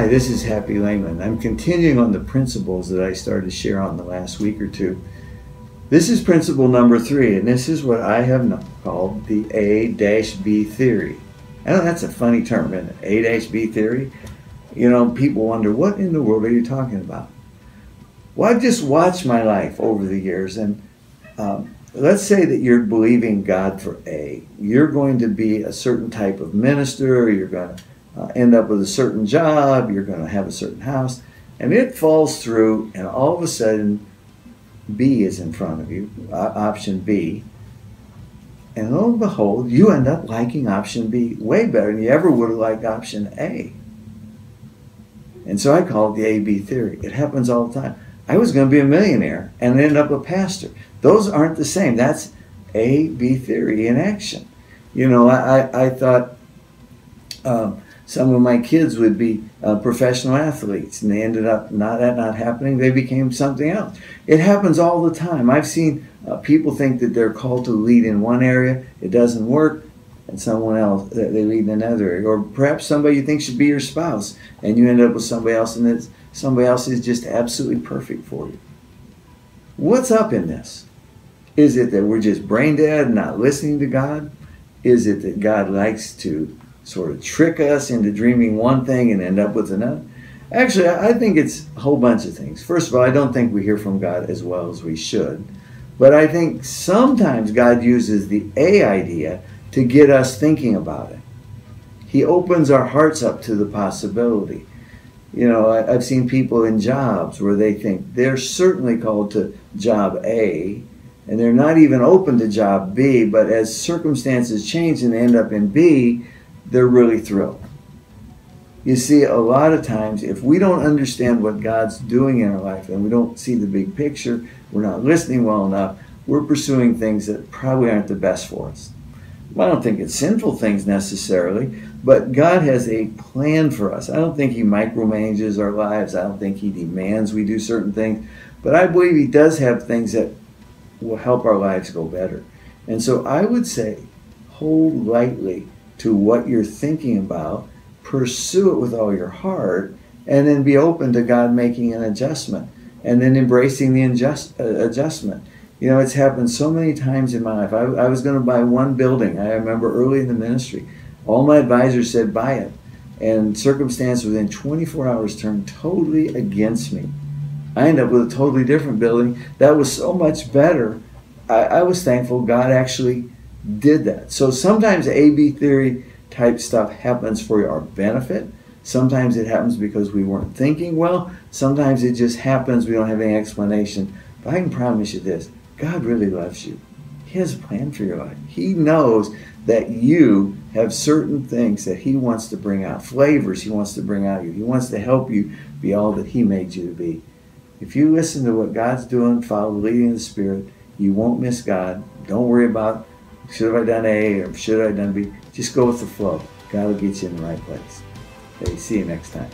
Hi, this is Happy Layman. I'm continuing on the principles that I started to share on the last week or two. This is principle number 3, and this is what I have called the A-B theory. I know that's a funny term, isn't it? A-B theory. You know, people wonder, what in the world are you talking about? Well, I've just watched my life over the years, and let's say that you're believing God for A. You're going to be a certain type of minister, you're going to end up with a certain job, you're going to have a certain house, and it falls through, and all of a sudden B is in front of you, option B, and lo and behold, you end up liking option B way better than you ever would have liked option A. And so I call it the A-B theory. It happens all the time. I was going to be a millionaire and end up a pastor. Those aren't the same. That's A-B theory in action. You know, I thought some of my kids would be professional athletes, and they ended up not happening. They became something else. It happens all the time. I've seen people think that they're called to lead in one area, it doesn't work, and someone else, they lead in another area. Or perhaps somebody you think should be your spouse, and you end up with somebody else, and somebody else is just absolutely perfect for you. What's up in this? Is it that we're just brain dead and not listening to God? Is it that God likes to sort of trick us into dreaming one thing and end up with another? Actually, I think it's a whole bunch of things. First of all, I don't think we hear from God as well as we should. But I think sometimes God uses the A idea to get us thinking about it. He opens our hearts up to the possibility. You know, I've seen people in jobs where they think they're certainly called to job A, and they're not even open to job B, but as circumstances change and they end up in B, they're really thrilled. You see, a lot of times, if we don't understand what God's doing in our life and we don't see the big picture, we're not listening well enough, we're pursuing things that probably aren't the best for us. I don't think it's sinful things necessarily, but God has a plan for us. I don't think He micromanages our lives. I don't think He demands we do certain things, but I believe He does have things that will help our lives go better. And so I would say, hold lightly to what you're thinking about, pursue it with all your heart, and then be open to God making an adjustment, and then embracing the adjustment. You know, it's happened so many times in my life. I was going to buy one building. I remember early in the ministry, all my advisors said buy it, and circumstance within 24 hours turned totally against me. I ended up with a totally different building that was so much better. I was thankful God actually did that. So sometimes A-B theory type stuff happens for our benefit. Sometimes it happens because we weren't thinking well. Sometimes it just happens, we don't have any explanation. But I can promise you this, God really loves you. He has a plan for your life. He knows that you have certain things that He wants to bring out, flavors He wants to bring out of you. He wants to help you be all that He made you to be. If you listen to what God's doing, follow the leading of the Spirit, you won't miss God. Don't worry about, should have I done A or should I done B? Just go with the flow. God will get you in the right place. Okay, see you next time.